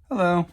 Hello.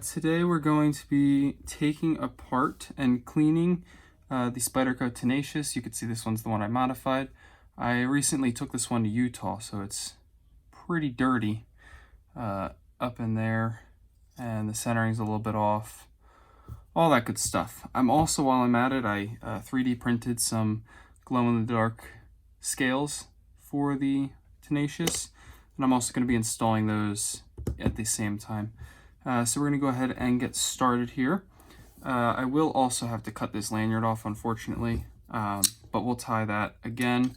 Today we're going to be taking apart and cleaning the Spyderco Tenacious. You can see this one's the one I modified. I recently took this one to Utah, so it's pretty dirty up in there, and the centering's a little bit off. All that good stuff. I'm also, while I'm at it, I 3D printed some glow-in-the-dark scales for the Tenacious, and I'm also going to be installing those at the same time. So we're going to go ahead and get started here. I will also have to cut this lanyard off, unfortunately, but we'll tie that again.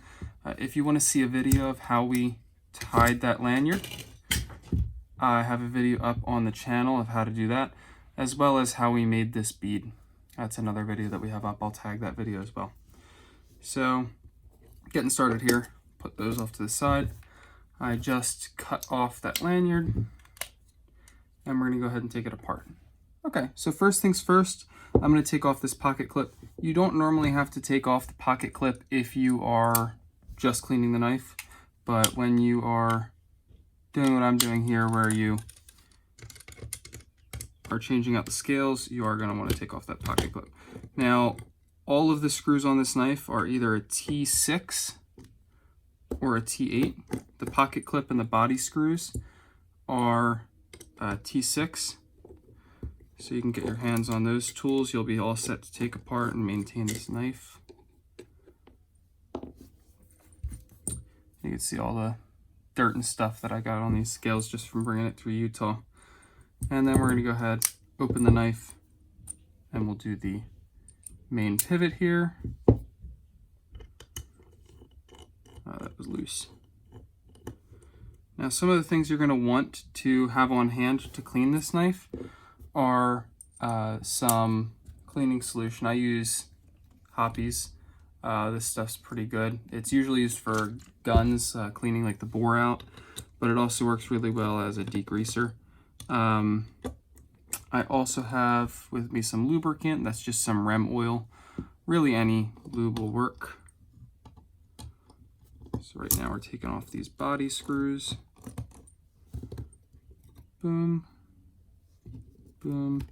If you want to see a video of how we tied that lanyard, I have a video up on the channel of how to do that, as well as how we made this bead. That's another video that we have up. I'll tag that video as well. So getting started here, put those off to the side. I just cut off that lanyard, and we're going to go ahead and take it apart. Okay, so first things first, I'm going to take off this pocket clip. You don't normally have to take off the pocket clip if you are just cleaning the knife, but when you are doing what I'm doing here, where you are changing out the scales, you are going to want to take off that pocket clip. Now, all of the screws on this knife are either a T6 or a T8. The pocket clip and the body screws are T6. So you can get your hands on those tools. You'll be all set to take apart and maintain this knife. You can see all the dirt and stuff that I got on these scales just from bringing it through Utah. And then we're going to go ahead, open the knife, and we'll do the main pivot here. That was loose. Now, some of the things you're going to want to have on hand to clean this knife are some cleaning solution. I use Hoppy's. This stuff's pretty good. It's usually used for guns, cleaning like the bore out, but it also works really well as a degreaser. I also have with me some lubricant. That's just some REM oil. Really any lube will work. So right now we're taking off these body screws. Boom, boom.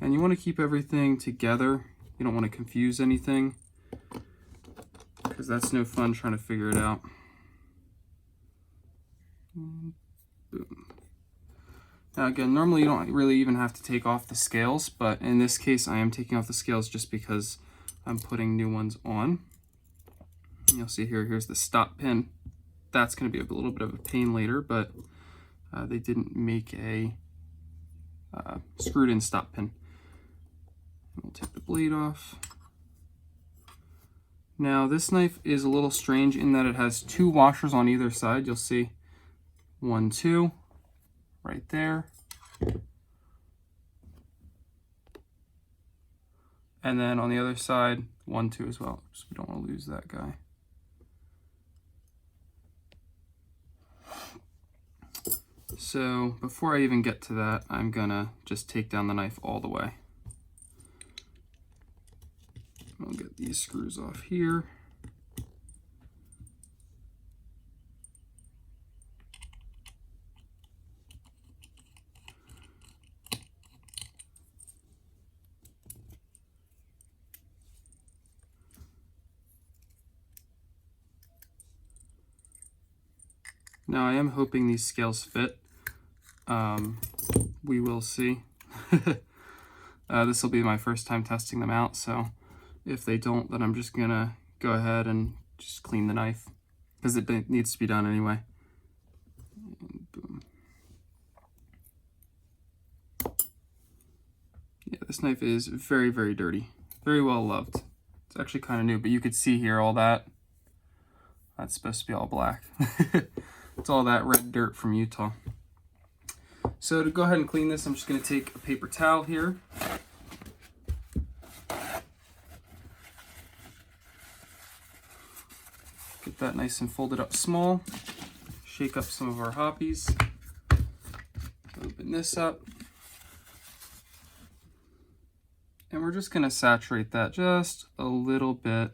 And you want to keep everything together. You don't want to confuse anything, because that's no fun trying to figure it out. Boom. Now again, normally you don't really even have to take off the scales, but in this case I am taking off the scales just because I'm putting new ones on. You'll see here, here's the stop pin. That's going to be a little bit of a pain later, but they didn't make a screwed in stop pin. We'll take the blade off. Now this knife is a little strange in that it has two washers on either side. You'll see 1, 2 right there. And then on the other side, 1, 2 as well. So we don't want to lose that guy. So before I even get to that, I'm gonna just take down the knife all the way. I'll get these screws off here. Now I am hoping these scales fit. We will see. This will be my first time testing them out, so if they don't, then I'm just gonna go ahead and just clean the knife, because it needs to be done anyway. And boom. Yeah, this knife is very, very dirty. Very well loved. It's actually kind of new, but you could see here all that. That's supposed to be all black. It's all that red dirt from Utah. So to go ahead and clean this, I'm just going to take a paper towel here. Get that nice and folded up small. Shake up some of our hoppies. Open this up. And we're just going to saturate that just a little bit.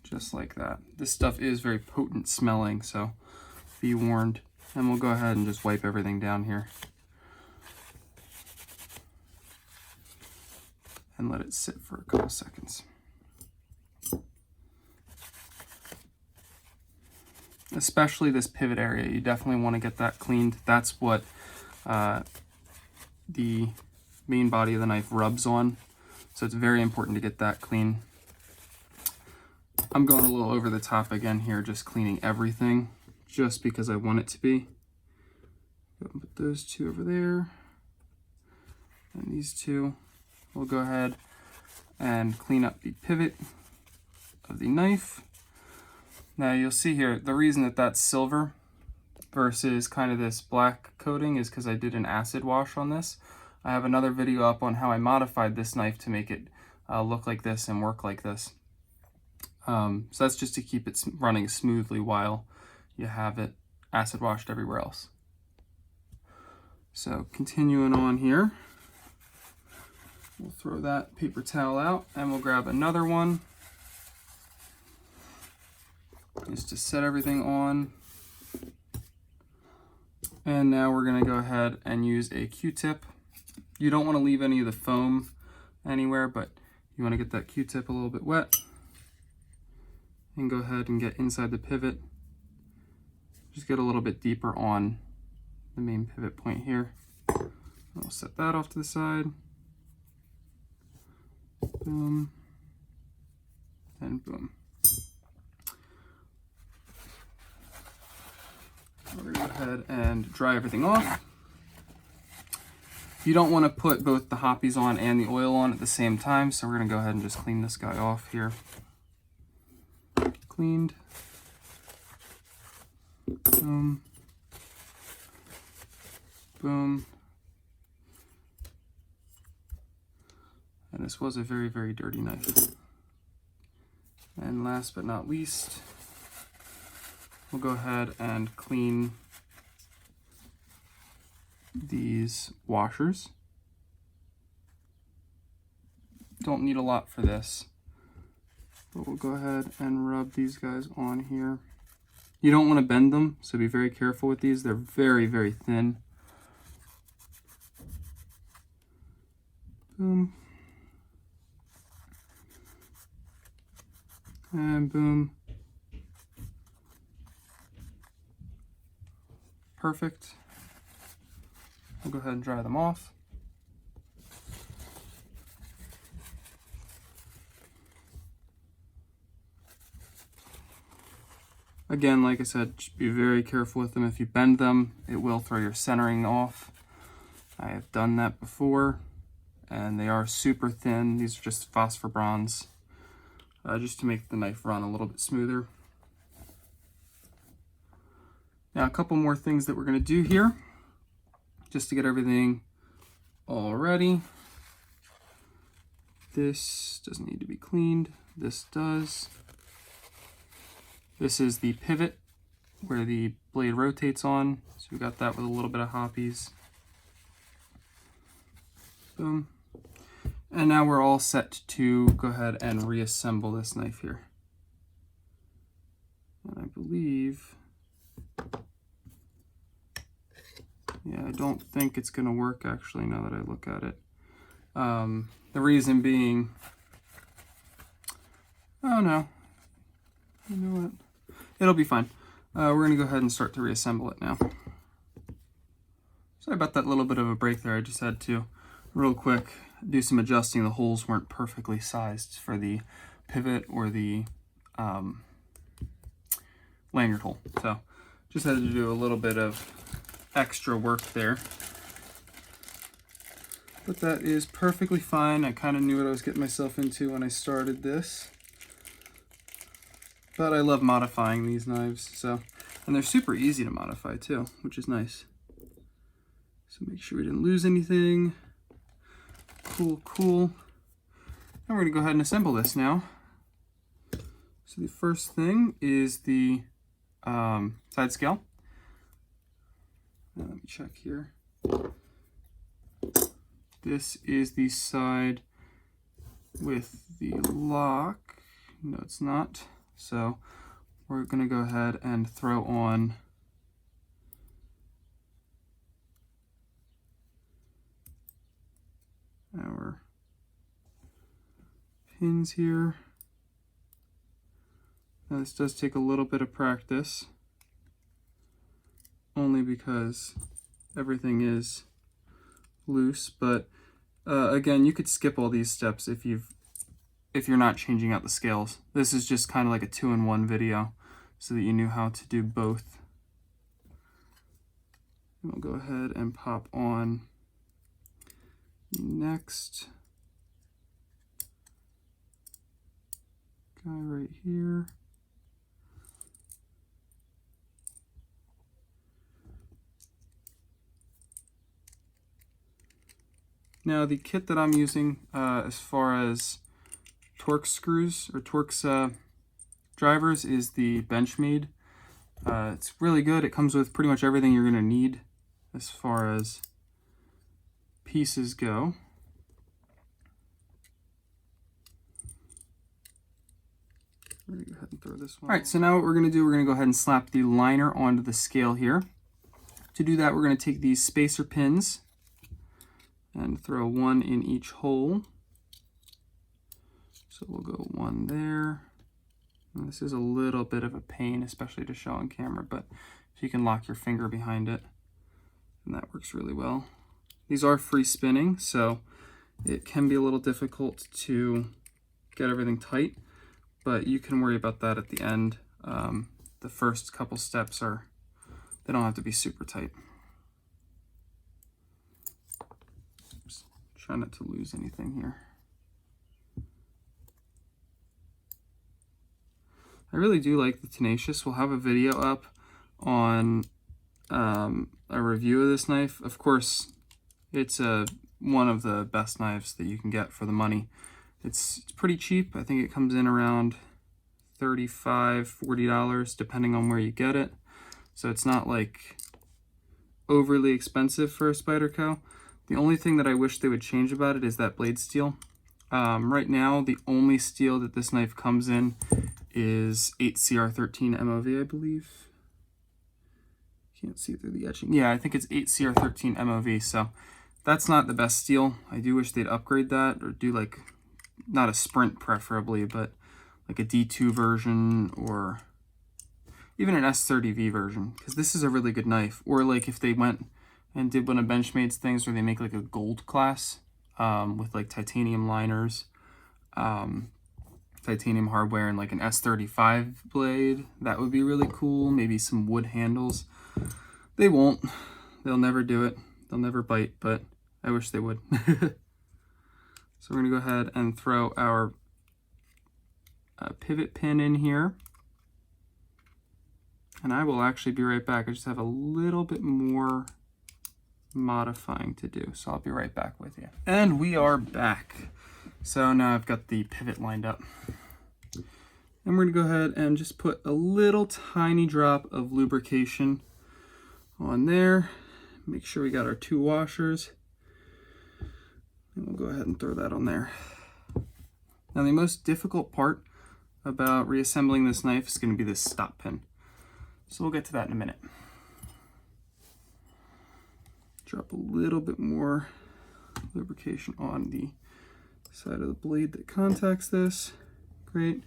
Just like that. This stuff is very potent smelling, so be warned. And we'll go ahead and just wipe everything down here. And let it sit for a couple seconds. Especially this pivot area, you definitely want to get that cleaned. That's what the main body of the knife rubs on, so it's very important to get that clean. I'm going a little over the top again here, just cleaning everything, just because I want it to be. Put those two over there, and these two. We'll go ahead and clean up the pivot of the knife. Now you'll see here, the reason that that's silver versus kind of this black coating is because I did an acid wash on this. I have another video up on how I modified this knife to make it look like this and work like this. So that's just to keep it running smoothly while you have it acid washed everywhere else. So continuing on here, we'll throw that paper towel out and we'll grab another one just to set everything on. And now we're going to go ahead and use a Q-tip. You don't want to leave any of the foam anywhere, but you want to get that Q-tip a little bit wet. And go ahead and get inside the pivot. Just get a little bit deeper on the main pivot point here. We'll set that off to the side. Boom. And boom. We're going to go ahead and dry everything off. You don't want to put both the hoppies on and the oil on at the same time, so we're going to go ahead and just clean this guy off here. Cleaned. Boom. Boom. And this was a very, very dirty knife. And last but not least, we'll go ahead and clean these washers. Don't need a lot for this, but we'll go ahead and rub these guys on here. You don't want to bend them, so be very careful with these. They're very, very thin. Boom. And boom. Perfect. We'll go ahead and dry them off. Again, like I said, just be very careful with them. If you bend them, it will throw your centering off. I have done that before, and they are super thin. These are just phosphor bronze, just to make the knife run a little bit smoother. Now, a couple more things that we're going to do here, just to get everything all ready. This doesn't need to be cleaned. This does. This is the pivot where the blade rotates on. So we got that with a little bit of hoppies. Boom. And now we're all set to go ahead and reassemble this knife here. And I believe, yeah, I don't think it's going to work actually now that I look at it. The reason being, oh no, you know what? It'll be fine. We're going to go ahead and start to reassemble it now. Sorry about that little bit of a break there. I just had to, real quick, do some adjusting. The holes weren't perfectly sized for the pivot or the lanyard hole. So just had to do a little bit of extra work there. But that is perfectly fine. I kind of knew what I was getting myself into when I started this. But I love modifying these knives, and they're super easy to modify too, which is nice. So make sure we didn't lose anything. Cool, cool. And we're gonna go ahead and assemble this now. So the first thing is the side scale. Now let me check here. This is the side with the lock. No, it's not. So we're going to go ahead and throw on our pins here. Now this does take a little bit of practice, only because everything is loose, but again, you could skip all these steps if you're not changing out the scales. This is just kind of like a 2-in-1 video so that you knew how to do both. And we'll go ahead and pop on the next guy right here. Now the kit that I'm using as far as Torx screws or Torx drivers is the Benchmade. It's really good. It comes with pretty much everything you're going to need as far as pieces go. We're going to go ahead and throw this one. All right, so now what we're going to do, we're going to go ahead and slap the liner onto the scale here. To do that, we're going to take these spacer pins and throw one in each hole. So we'll go one there. And this is a little bit of a pain, especially to show on camera, but if you can lock your finger behind it, then that works really well. These are free spinning, so it can be a little difficult to get everything tight, but you can worry about that at the end. The first couple steps they don't have to be super tight. Oops. Try not to lose anything here. I really do like the Tenacious. We'll have a video up on a review of this knife. Of course, it's one of the best knives that you can get for the money. It's pretty cheap. I think it comes in around $35, $40, depending on where you get it. So it's not like overly expensive for a Spyderco. The only thing that I wish they would change about it is that blade steel. Right now, the only steel that this knife comes in is 8CR13 MOV, I believe. Can't see through the etching. Yeah, I think it's 8CR13 MOV, so that's not the best steel. I do wish they'd upgrade that, or do like, not a Sprint preferably, but like a D2 version, or even an S30V version, because this is a really good knife. Or like if they went and did one of Benchmade's things where they make like a gold class with like titanium liners, titanium hardware, and like an S35 blade, that would be really cool. Maybe some wood handles. They won't. They'll never do it. They'll never bite, but I wish they would. So we're going to go ahead and throw our pivot pin in here. And I will actually be right back. I just have a little bit more modifying to do, so I'll be right back with you. And we are back. So now I've got the pivot lined up. And we're going to go ahead and just put a little tiny drop of lubrication on there. Make sure we got our 2 washers. And we'll go ahead and throw that on there. Now the most difficult part about reassembling this knife is going to be this stop pin. So we'll get to that in a minute. Drop a little bit more lubrication on the side of the blade that contacts this. Great.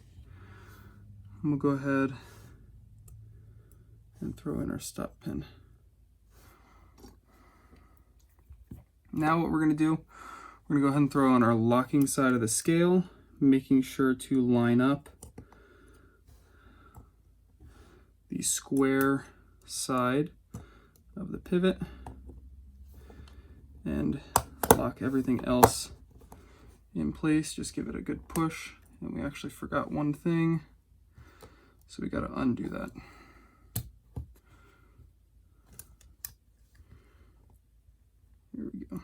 And we'll go ahead and throw in our stop pin. Now what we're going to do, we're going to go ahead and throw on our locking side of the scale, making sure to line up the square side of the pivot and lock everything else in place. Just give it a good push. And we actually forgot one thing, so we got to undo that. Here we go.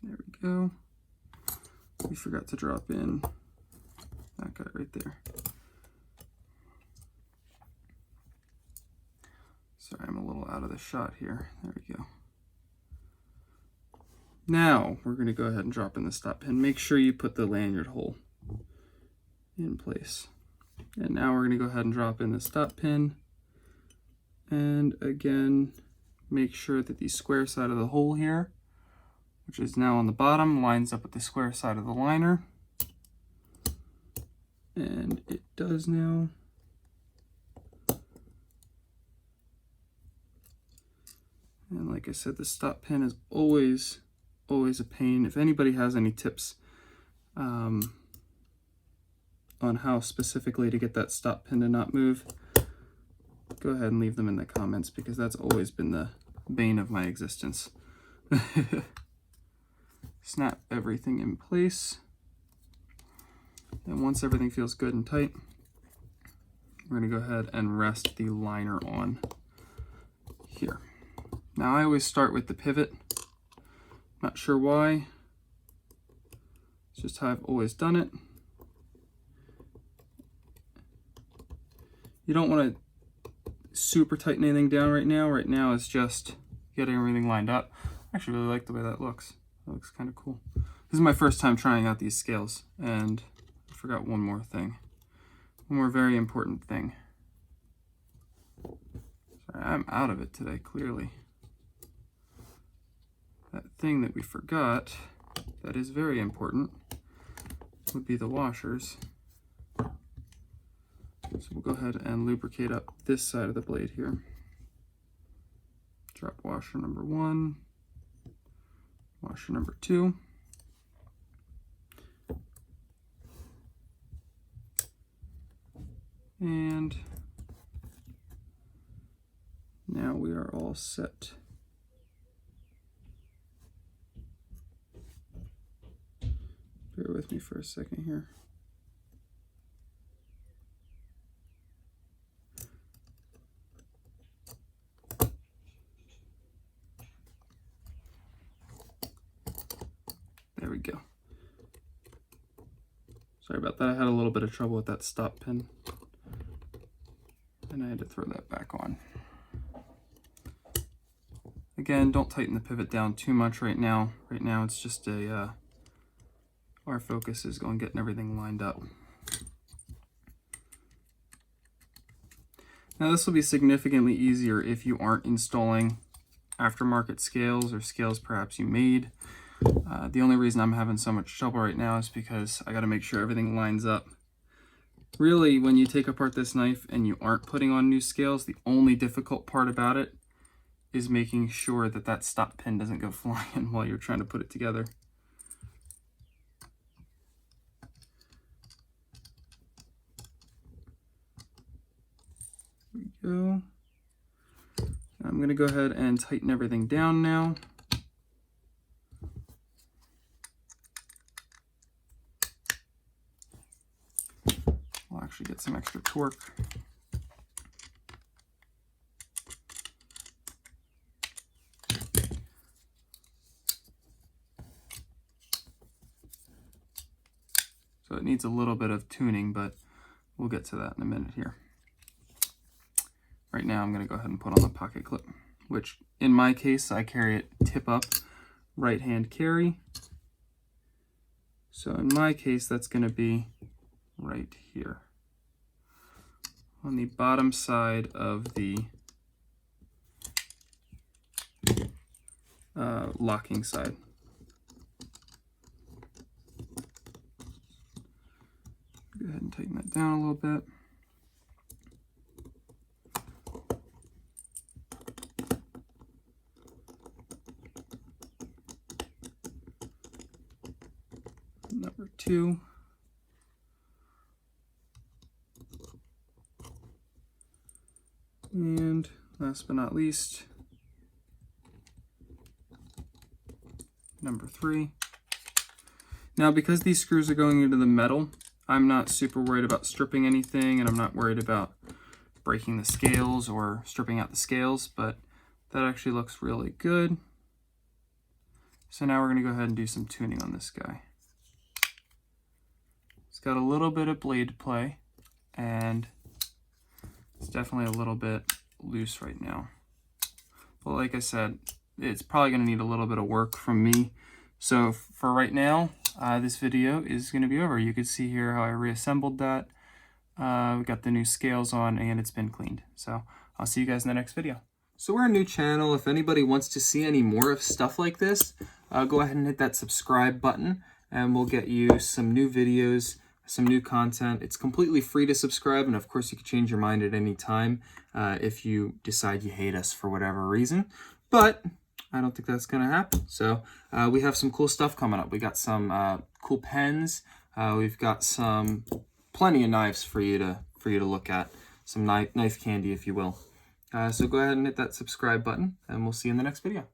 There we go. We forgot to drop in that guy right there. Sorry, I'm a little out of the shot here. There we go. Now we're going to go ahead and drop in the stop pin. Make sure you put the lanyard hole in place. And now we're going to go ahead and drop in the stop pin And again, make sure that the square side of the hole here, which is now on the bottom, lines up with the square side of the liner. And it does now. And like I said, the stop pin is always a pain. If anybody has any tips on how specifically to get that stop pin to not move, go ahead and leave them in the comments, because that's always been the bane of my existence. Snap everything in place. And once everything feels good and tight, we're going to go ahead and rest the liner on here. Now I always start with the pivot. Not sure why. It's just how I've always done it. You don't want to super tighten anything down right now. Right now it's just getting everything lined up. I actually really like the way that looks. That looks kind of cool. This is my first time trying out these scales, and I forgot one more thing. One more very important thing. Sorry, I'm out of it today, clearly. That thing that we forgot that is very important would be the washers. So we'll go ahead and lubricate up this side of the blade here. Drop washer number 1, washer number 2. And now we are all set. Bear with me for a second here. There we go. Sorry about that. I had a little bit of trouble with that stop pin, and I had to throw that back on. Again, don't tighten the pivot down too much right now. Right now it's just our focus is on getting everything lined up. Now this will be significantly easier if you aren't installing aftermarket scales or scales perhaps you made. The only reason I'm having so much trouble right now is because I got to make sure everything lines up. Really, when you take apart this knife and you aren't putting on new scales, the only difficult part about it is making sure that that stop pin doesn't go flying while you're trying to put it together. There we go. I'm going to go ahead and tighten everything down now. We'll actually get some extra torque. So it needs a little bit of tuning, but we'll get to that in a minute here. Right now I'm going to go ahead and put on the pocket clip, which in my case I carry it tip up, right hand carry. So in my case that's going to be right here on the bottom side of the locking side. Go ahead and tighten that down a little bit. Number 2. And last but not least, number 3. Now, because these screws are going into the metal, I'm not super worried about stripping anything, and I'm not worried about breaking the scales or stripping out the scales, but that actually looks really good. So now we're going to go ahead and do some tuning on this guy. It's got a little bit of blade play, and it's definitely a little bit loose right now. But like I said, it's probably going to need a little bit of work from me. So for right now, this video is going to be over. You can see here how I reassembled that. We got the new scales on, and it's been cleaned. So I'll see you guys in the next video. So we're a new channel. If anybody wants to see any more of stuff like this, go ahead and hit that subscribe button, and we'll get you some new videos, some new content. It's completely free to subscribe, and of course you can change your mind at any time if you decide you hate us for whatever reason. But I don't think that's gonna happen. So we have some cool stuff coming up. We got some cool pens. We've got plenty of knives for you to look at. Some knife candy, if you will. So go ahead and hit that subscribe button, and we'll see you in the next video.